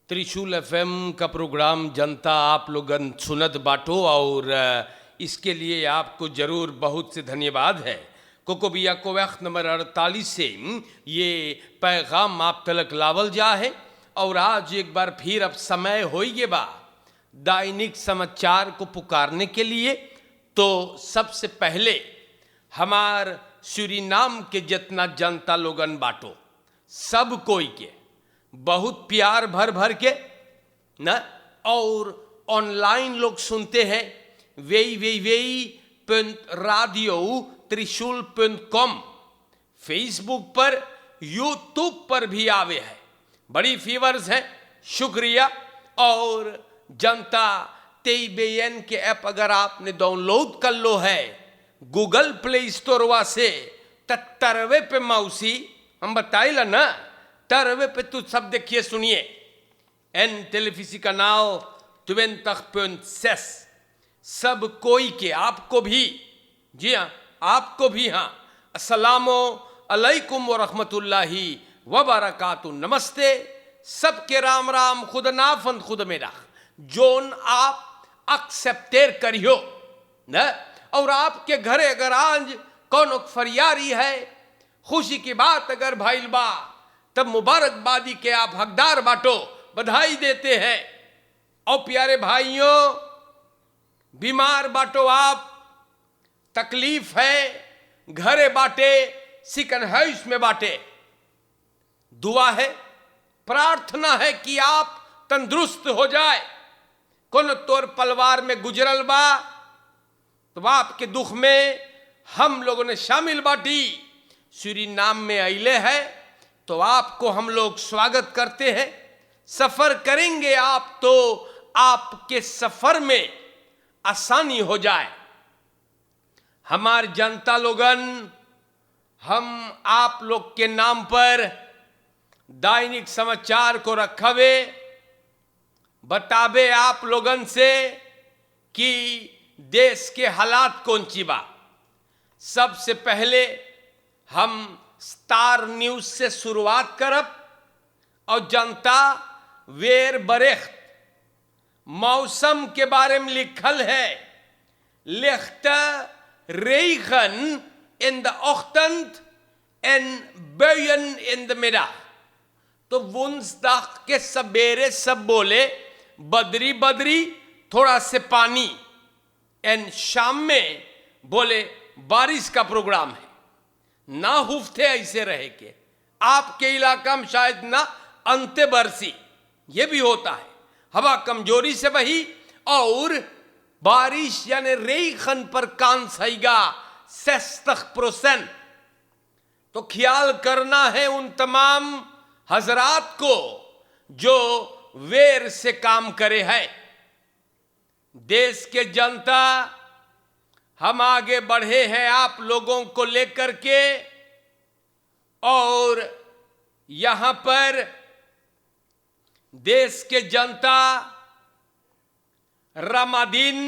त्रिशूल FM का programme जनता आप लोगन सुनत बाटो और इसके लिए आपको जरूर बहुत से धन्यवाद है। कोकोबिया कोवैक्ट नंबर 48 से ये पैगाम आप तलक लावल जा है और आज एक बार फिर अब समय होइए बा दैनिक समाचार को पुकारने के लिए। तो सबसे पहले हमार सूरीनाम के जितना जनता लोगन बाटो सब कोई के बहुत प्यार भर भर के न, और ऑनलाइन लोग सुनते हैं www.radio.trishul.com फेसबुक पर यूट्यूब पर भी आवे है। बड़ी फीवर्स है, शुक्रिया। और जनता तेईबेन के ऐप अगर आपने डाउनलोड कर लो है गूगल प्ले स्टोरवा से तरवे पे मौसी हम बताइला ना, तरवे पे तू सब देखिए सुनिए। एन टेलीविजन का नाव 20.6 सब कोई के आपको भी, जी हाँ आपको भी, हाँ अस्सलामो अलैकुम व रहमतुल्लाहि व बरकातुहू, नमस्ते सबके राम राम खुद नाफन खुद मेरा जोन आप एक्सेप्टेर करियो न। और आपके घरे अगर आज कौन फरियारी है, खुशी की बात अगर भाईल बा, तब मुबारकबादी के आप हकदार बाटो, बधाई देते हैं। और प्यारे भाइयों, बीमार बाटो आप, तकलीफ है, घरे बाटे, सिकन हाउस में बाटे, दुआ है, प्रार्थना है कि आप तंदुरुस्त हो जाए। कौन तोर पलवार में गुजरल बा, तो आपके दुख में हम लोगों ने शामिल बाटी। सूरीनाम में आइले है तो आपको हम लोग स्वागत करते हैं। सफर करेंगे आप तो आपके सफर में आसानी हो जाए। हमार जनता लोगन, हम आप लोग के नाम पर दैनिक समाचार को रखवे, बतावे आप लोगन से कि देश के हालात कौन ची बा। सबसे पहले हम स्टार न्यूज से शुरुआत करब और जनता वेर बरेख्त मौसम के बारे में लिखल है। लिखत रेगन in the ochtend en buien in de middag। तो वुंसदाग के सवेरे सब बोले बदरी बदरी थोड़ा से पानी, एन शाम में बोले बारिश का प्रोग्राम है। ना हुफ्ते ऐसे रहे के आपके इलाका में शायद ना अंते बरसी, ये भी होता है, हवा कमजोरी से बही और बारिश यानी रेखन पर कान सहीगा 60%। तो ख्याल करना है उन तमाम हजरात को जो वेर से काम करे है। देश के जनता, हम आगे बढ़े हैं आप लोगों को लेकर के, और यहां पर देश के जनता रमादीन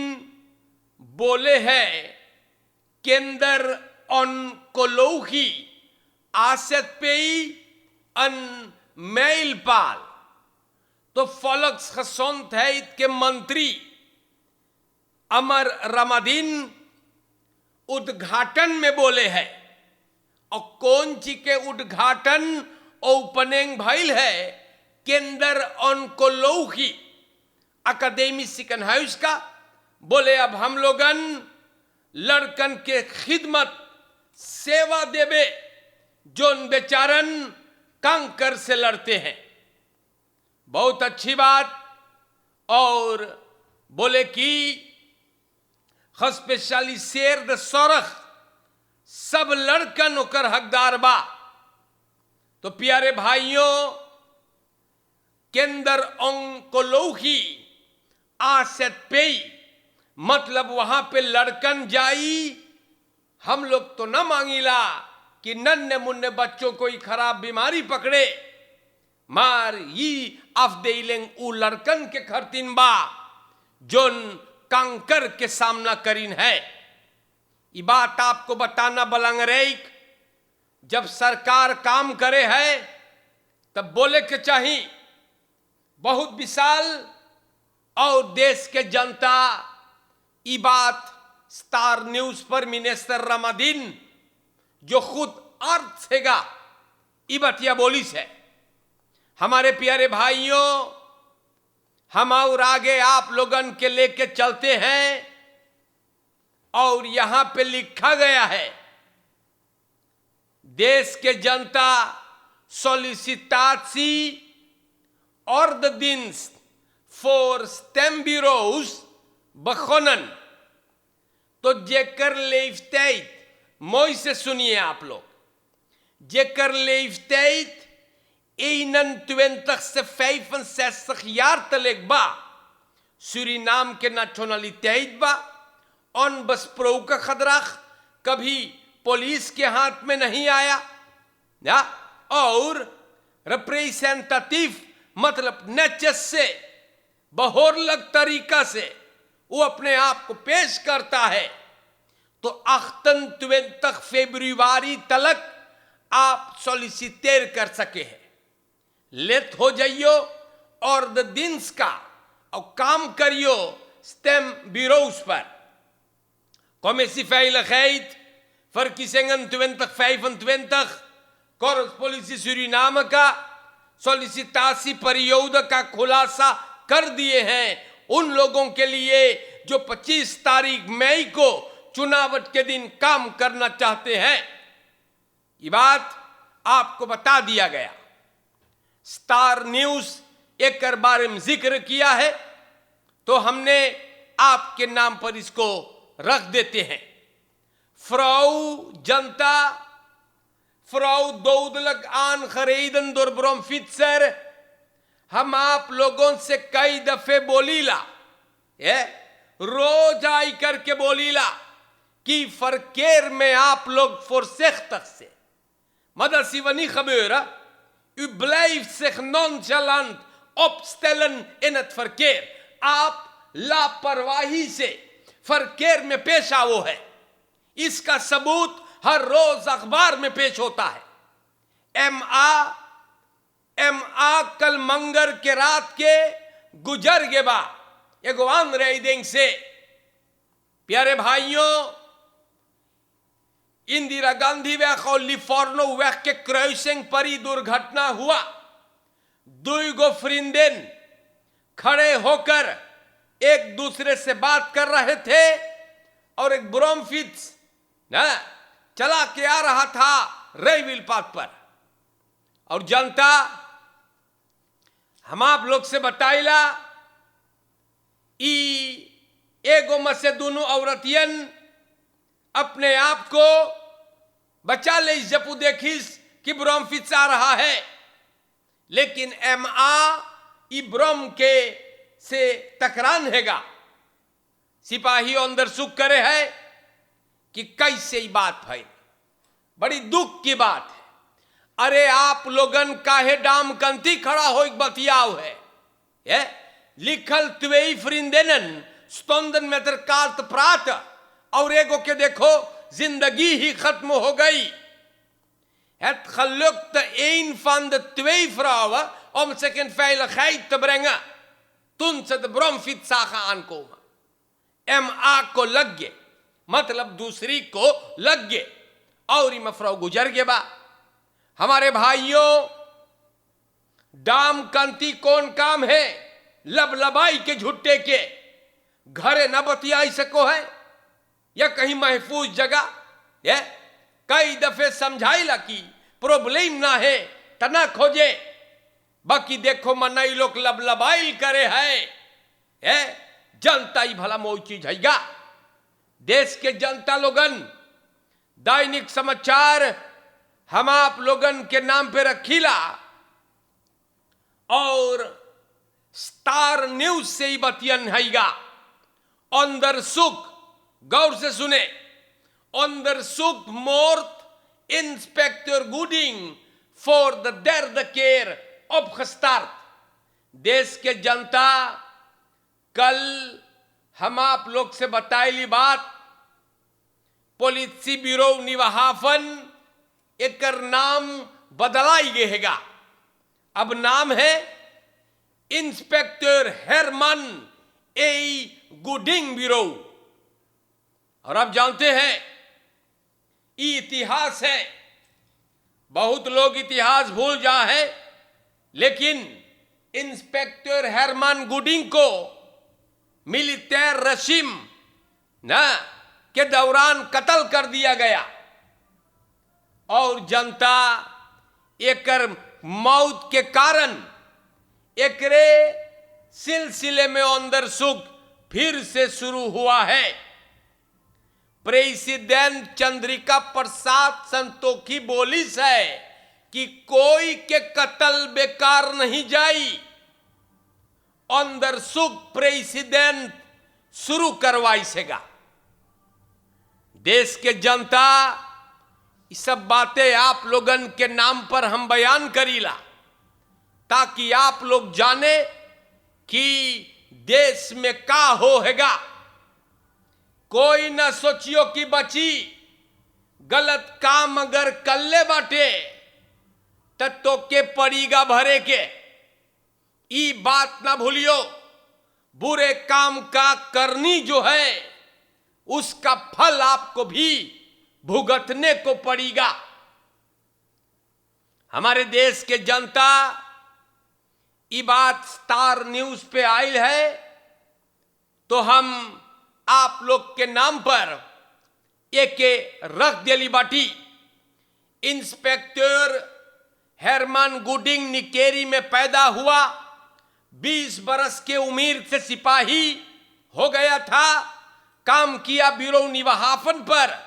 बोले हैं केंद्र ऑनकोलॉजी आसत पेई अन मेलपाल। तो फॉलक्स खसौंत है इसके मंत्री अमर रमादीन उद्घाटन में बोले हैं। और कौन ची के उद्घाटन ओपनिंग भइल है केंद्र ऑनकोलॉजी अकादमी सिकन हाउस का। बोले अब हम लोगन लड़कन के खिदमत सेवा देवे जोन बेचारन कंकर से लड़ते हैं। बहुत अच्छी बात। और बोले कि खस्पेशाली शेर द सोरख सब लड़कन ओकर हकदार बा। तो प्यारे भाइयों, केंद्र ऑनकोलॉजी आसत पेई मतलब वहां पे लड़कन जाई। हम लोग तो न मांगीला कि नन्हे मुन्ने बच्चों कोई खराब बीमारी पकड़े, मार ये अफदेलेंग उ लड़कन के खरतीन बा जोन कंकर के सामना करीन है। ये बात आपको बताना बलंगरेक, जब सरकार काम करे है तब बोले के चाहिए बहुत विशाल और देश के जनता ई बात स्टार न्यूज पर मिनिस्टर रमादीन जो खुद अर्थ सेगा ई बतिया बोली से। हमारे प्यारे भाइयों, हम और आगे आप लोगन के लेके चलते हैं और यहां पे लिखा गया है, देश के जनता solicitatie ordendienst voor stembureaus begonnen। तो जेकर leeftijd, मोई से सुनिए आप लोग, जेकर leeftijd 21 से 65 jaar तक बा, सूरीनाम के नेशनलिटेट बा, अनबesproken gedrag कभी पुलिस के हाथ में नहीं आया या और रिप्रेजेंटेटिव मतलब नेचस से बहोरलग तरीका से वो अपने आप को पेश करता है। तो 28 फरवरी तक आप सॉलिसिटेट कर सके हैं, लेट हो जाइयो और द दिन्स का और काम करियो स्टेम ब्यूरोस पर। Commissie Veiligheid, verkiezingen 2025, Korps Politie Suriname का सोलिसिटासी परियोजना का खुलासा कर दिए हैं उन लोगों के लिए जो 25 तारीख मई को चुनाव के दिन काम करना चाहते हैं। ये बात आपको बता दिया गया। स्टार न्यूज एक बारे में जिक्र किया है तो हमने आपके नाम पर इसको रख देते हैं। फ्राउ जनता, फ्राउ दौदलक आन खरीदन दुर्ब्रम फित्सर, हम आप लोगों से कई दफे बोलीला, ये रोज आई करके बोलीला कि फरकेर में आप लोग voorzichtig से मदद Seoni gebeuren, u blijft zich nonchalant opstellen in het verkeer, आप लापरवाही से फरकेर में पेश आओ है। इसका सबूत हर रोज अखबार में पेश होता है। एमआ कल मंगर के रात के गुजर के बा एगोवान रेडिंग से। प्यारे भाइयों, इंदिरा गांधी वैख और लिफोर्नो वैख के क्रॉसिंग पर ही दुर्घटना हुआ। दुईगो फ्रिंदेन खड़े होकर एक दूसरे से बात कर रहे थे और एक ब्रोमफिट्स ना चला के आ रहा था रेविल पाथ पर, और जनता हम आप लोग से बताइला एगो में से दोनों औरतियन अपने आप को बचा ले जपू देखिस कि ब्रोमफिट्स आ रहा है, लेकिन ई ब्रोम के से टकरान हैगा। सिपाही अंदर सुख करे है कि कैसे ही बात है, बड़ी दुख की बात है। अरे आप लोगन काहे डाम कंती खड़ा हो बतियाव है, ये लिखल त्वेई फ्रिंदेनन स्तोंदन में काल्त प्रात, और एगो के देखो जिंदगी ही खत्म हो गई। Het gelukt een van de twee vrouwen om zich in veiligheid te brengen toen ze de bromfiets zagen aankomen। MA को लग गए, मतलब दूसरी को लग गए और मफराव गुजर गए बा। हमारे भाइयों, डाम कंती कौन काम है लबलबाई के झुट्टे के, घरे न बतियाई सको है या कहीं महफूज जगह। ये कई दफे समझाइला कि प्रॉब्लम ना है तना खोजे, बाकी देखो मनई लोग लबलबाइल करे है जनता ही भला मोई चीज हैगा। देश के जनता लोगन दैनिक समाचार हम आप लोगन के नाम पे रखीला और स्टार न्यूज से ही बतियन हैगा। अंदर सुख, गौर से सुने, अंदर सुख मोर्ट इंस्पेक्टर गुडिंग फॉर द derde keer opgestart। देश के जनता, कल हम आप लोग से बताइली बात, पोलिसी ब्यूरो निवाहाफन एक नाम बदलाई गएगा। अब नाम है इंस्पेक्टर हेरमन ए गुडिंग ब्यूरो। और आप जानते हैं ये इतिहास है, बहुत लोग इतिहास भूल जा है, लेकिन इंस्पेक्टर हेरमन गुडिंग को मिलिटेर रशीम ना के दौरान कत्ल कर दिया गया और जनता एकर मौत के कारण एकरे सिलसिले में अंदर सुख फिर से शुरू हुआ है। प्रेसिडेंट चंद्रिका प्रसाद संतोखी बोली है कि कोई के कत्ल बेकार नहीं जाई, अंदर सुख प्रेसिडेंट शुरू करवाई सेगा। देश के जनता ये सब बातें आप लोगन के नाम पर हम बयान करीला ताकि आप लोग जाने कि देश में का होएगा। कोई न सोचियो कि बची गलत काम अगर कल्ले बाटे तो के पड़ीगा भरे के। ई बात ना भूलियो, बुरे काम का करनी जो है उसका फल आपको भी भुगतने को पड़ेगा। हमारे देश के जनता ये बात स्टार न्यूज पे आई है, तो हम आप लोग के नाम पर एक रख देली बाटी। इंस्पेक्टर हेरमन गुडिंग निकेरी में पैदा हुआ, 20 बरस के उम्र से सिपाही हो गया था, काम किया ब्यूरो निवाहाफन पर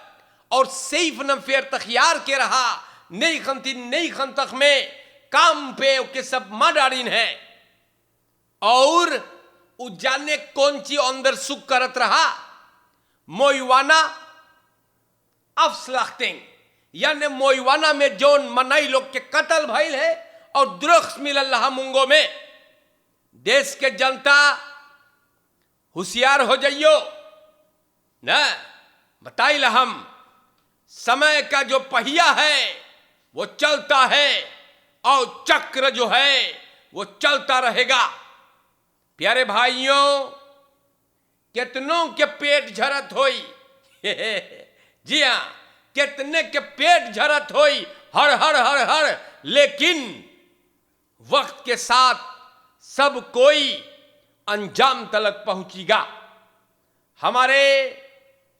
और सैफ नफेर तखियार के रहा। नई खंतक में काम पे के सब माडारीन है और उजाने कौन ची अंदर सुख करत रहा। मोइवाना अफस्लाख्तिंग यानी मोइवाना में जोन मनाई लोग के कत्ल भइल है और द्रुख्स मिलल रहा मुंगो में। देश के जनता होशियार हो जाइयो ना, बताइला हम समय का जो पहिया है वो चलता है और चक्र जो है वो चलता रहेगा। प्यारे भाइयों, कितनों के पेट झरत होई जी हां, कितने के पेट झरत होई हर हर हर हर, लेकिन वक्त के साथ सब कोई अंजाम तलक पहुंचेगा। हमारे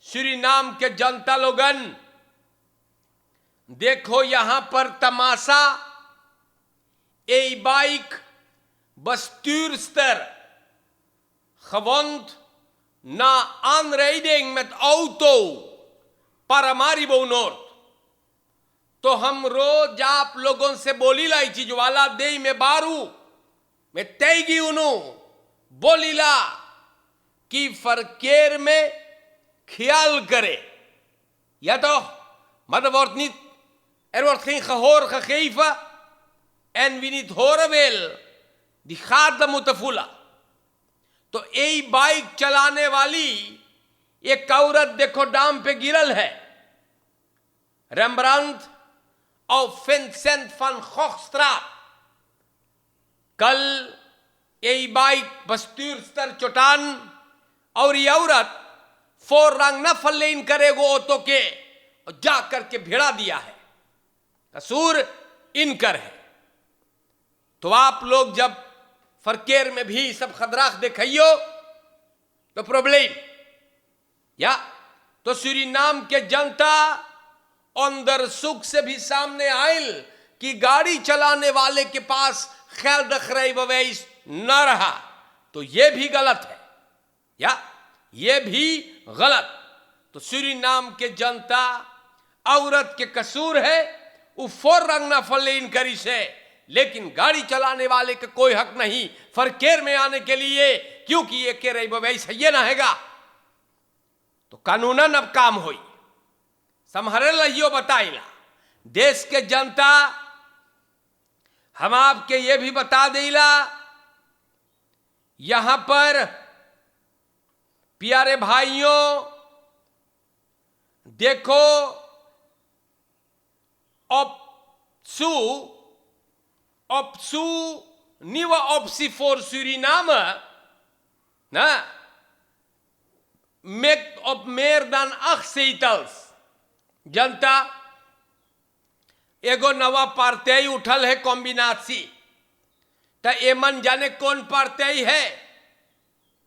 सूरीनाम के जनता लोगन देखो यहां पर तमाशा। ए bike bestuurster gewond na aanrijding met auto Paramaribo Noord। तो हम रोज आप लोगों से बोलीला ई चीज वाला दे में बारू में तेगी उनु बोलीला कि फरकेर में ख्याल करे या तो maar er wordt niet, er wordt geen gehoor gegeven en wie niet horen wil die gaat dan moeten voelen। तो ए बाइक चलाने वाली एक औरत देखो डाम पे गिरल है, रेम्ब्रांड और विंसेंट van Gogh straat। कल ये बाइक bestuurster चोटान और ये औरत फोररंग न फलेन करेगो ऑटो के और जा करके भिड़ा दिया है, कसूर इनकर है। तो आप लोग जब फरकेर में भी सब खतराख दिखाइयो तो प्रॉब्लम या तो सूरीनाम के जनता अंदर सुख से भी सामने आयल कि गाड़ी चलाने वाले के पास ख्याल रख रही बवैस न रहा, तो यह भी गलत है या यह भी गलत। तो सूरीनाम के जनता औरत के कसूर है, वो फोररंग ना फलेन करी से, लेकिन गाड़ी चलाने वाले का कोई हक नहीं फरकेर में आने के लिए, क्योंकि ये कह रही वही सही ना हैगा। तो कानूनन अब काम होई संभरे लियो बताइला। देश के जनता हम आपके ये भी बता देला, यहां पर प्यारे भाइयों देखो अपसू nieuwe optie voor Suriname, met op meer dan 8 zetels. जनता एगो नवा पार्टी उठल है कॉम्बिनासी, तो एमन जाने कौन पार्टी है?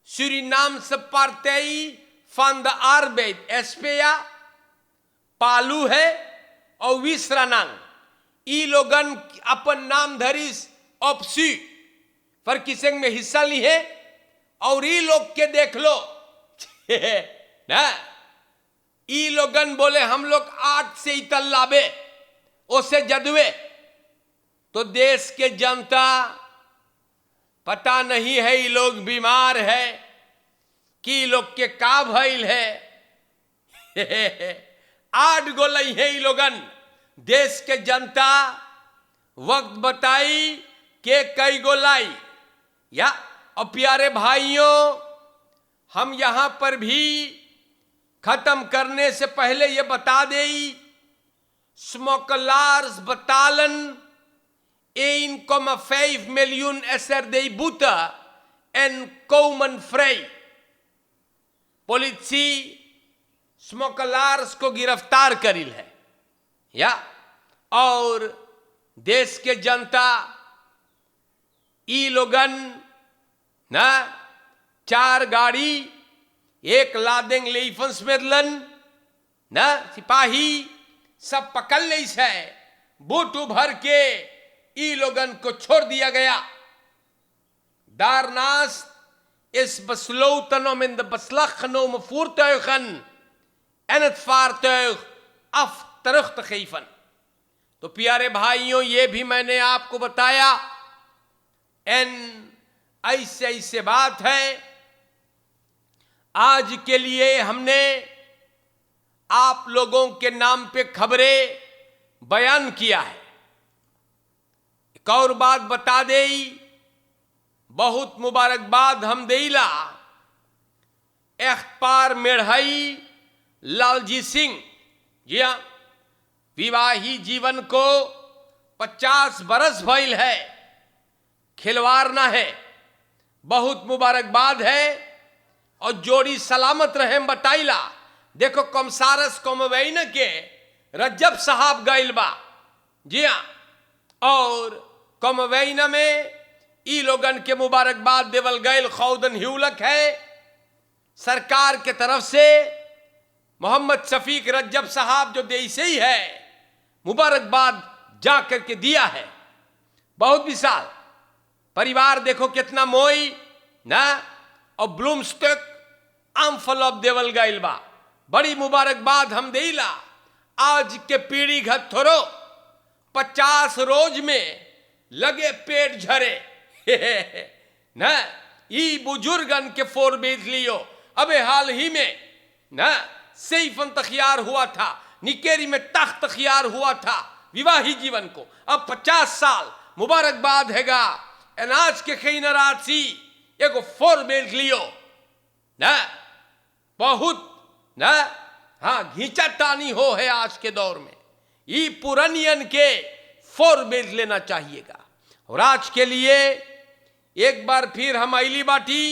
सूरीनाम्स पार्टी van de arbeid, SPA, पालू है और विश्रानांग, ई लोगन अपन नाम धरिस ऑप्सी पर किसेंग में हिस्सा ली है। और ई लोग के देख लो ना, ई लोगन बोले हम लोग 8 से इतल लावे ओसे जदवे, तो देश के जनता पता नहीं है ई लोग बीमार है कि लोग के का भइल है 8 गो लई है ई लोगन। देश के जनता वक्त बताई के कई गो लाई या। और प्यारे भाइयों, हम यहां पर भी खत्म करने से पहले ये बता दें, smokelaars betalen 1,5 miljoen SRD boete en komen vrij। पुलिसी स्मोकलार्स को गिरफ्तार करिल है या। और देश के जनता ई लोगन ना 4 गाड़ी, 1 लादेंग लेफंस मेदलन ना सिपाही सब पकड़ ले है, बूटू भर के ई लोगन को छोड़ दिया गया। daarnaast is besloten om in de beslag genomen voertuigen en het vaartuig terug te geven। तो प्यारे भाइयों, ये भी मैंने आपको बताया। ऐसे बात है, आज के लिए हमने आप लोगों के नाम पे खबरें बयान किया है। एक और बात बता दे, बहुत मुबारकबाद हम देला एख्तपार मेढ़ई लालजी सिंह जी हाँ, विवाही जीवन को 50 बरस भइल है, खिलवाड़ ना है, बहुत मुबारकबाद है। और जोड़ी सलामत रहे बताइला। देखो कमसारस कमवैन के रज्जब साहब गइल बा जी हाँ, और कमवैन में ई लोगन के मुबारकबाद देवल गैल खौदन ह्यूलक है। सरकार के तरफ से मोहम्मद शफीक रज्जब साहब जो देश ही है, मुबारकबाद जा करके दिया है। बहुत विशाल परिवार देखो कितना मोई ना, और ब्लूमस्टिक एनवेलप देवल गइल बा, बड़ी मुबारकबाद हम देला। आज के पीढ़ी घत थोरो 50 रोज में लगे पेट झरे ना, ई बुजुर्गन के 4 बेच लियो। अबे हाल ही में ना सैफन तखियार हुआ था, निकेरी में तख्त तखियार हुआ था विवाही जीवन को। अब 50 साल मुबारकबाद हैगा। अनाज के खई नाराजी एगो 4 बेच लियो ना, बहुत ना हाँ घींचा तानी हो है आज के दौर में। ई पुरनियन के 4 बेच लेना चाहिएगा। और आज के लिए एक बार फिर हम अली बाटी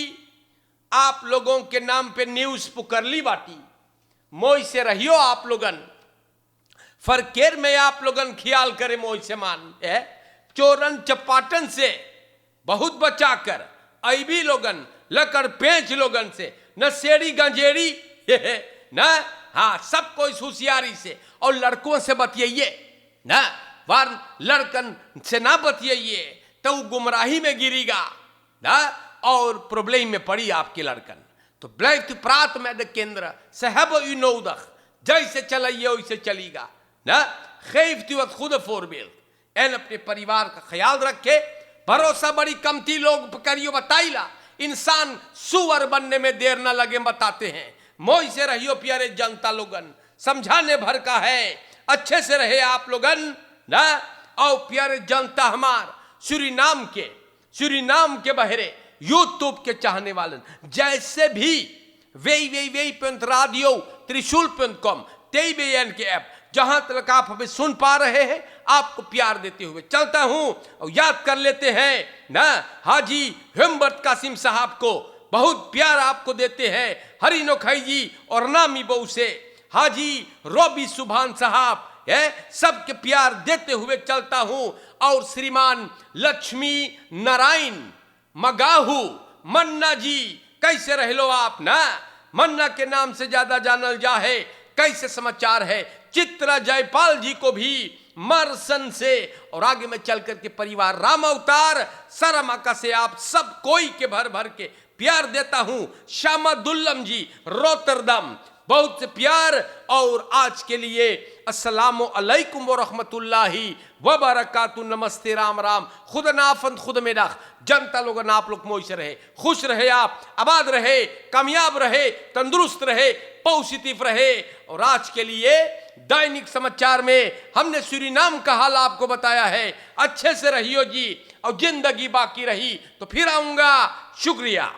आप लोगों के नाम पे न्यूज पुकरली बाटी। मोई से रहियो आप लोगन, फरकेर में आप लोगन ख्याल करे, मोई से मान है चोरन चपाटन से बहुत बचा कर, ऐबी लोगन लकड़ पेंच लोगन से, नशेड़ी गंजेड़ी ना हाँ सब कोई होशियारी से। और लड़कों से बतियाइए ना, वार लड़कन से ना बतियाइए तो गुमराही में गिरेगा ना, और प्रॉब्लम में पड़ी आपके लड़कन। तो ब्लैक प्रात में केंद्र सहब नौदख जैसे चलाइए वैसे चलेगा ना। खैफ तुवत खुद फोरबेल एन अपने परिवार का ख्याल रखे। भरोसा बड़ी कमती लोग करियो बताइला, इंसान सुअर बनने में देर ना लगे बताते हैं। मोई से रहियो प्यारे जनता लोगन, समझाने भर का है, अच्छे से रहे आप लोगन ना। और प्यारे जनता हमार सूरीनाम के बहरे यूट्यूब के चाहने वाले जैसे भी वे.radio त्रिशूल.com TBN के ऐप जहां तक आप हमें सुन पा रहे हैं, आपको प्यार देते हुए चलता हूं। और याद कर लेते हैं ना, हाजी हिम्मत कासिम साहब को बहुत प्यार आपको देते हैं, हरी नोखई जी और नामी बहू से हाजी रॉबी सुभान साहब है, सबके प्यार देते हुए चलता हूं। और श्रीमान लक्ष्मी नारायण मगाहू मन्ना जी, कैसे रह लो आप ना, मन्ना के नाम से ज्यादा जानल जा है, कैसे समाचार है। चित्रा जयपाल जी को भी मरसन से और आगे में चल करके परिवार राम अवतार सरमाका से आप सब कोई के भर भर के प्यार देता हूं। श्यामा दुल्लम जी रोतरदम, बहुत से प्यार। और आज के लिए अस्सलामु अलैकुम व रहमतुल्लाहि व बरकातु, नमस्ते राम राम, खुद नाफंद खुद में रख। जनता लोग आप लोग मोई से रहे, खुश रहे, आप आबाद रहे, कामयाब रहे, तंदुरुस्त रहे, पॉजिटिव रहे। और आज के लिए दैनिक समाचार में हमने सूरीनाम का हाल आपको बताया है। अच्छे से रहियो जी, और जिंदगी बाकी रही तो फिर आऊंगा। शुक्रिया।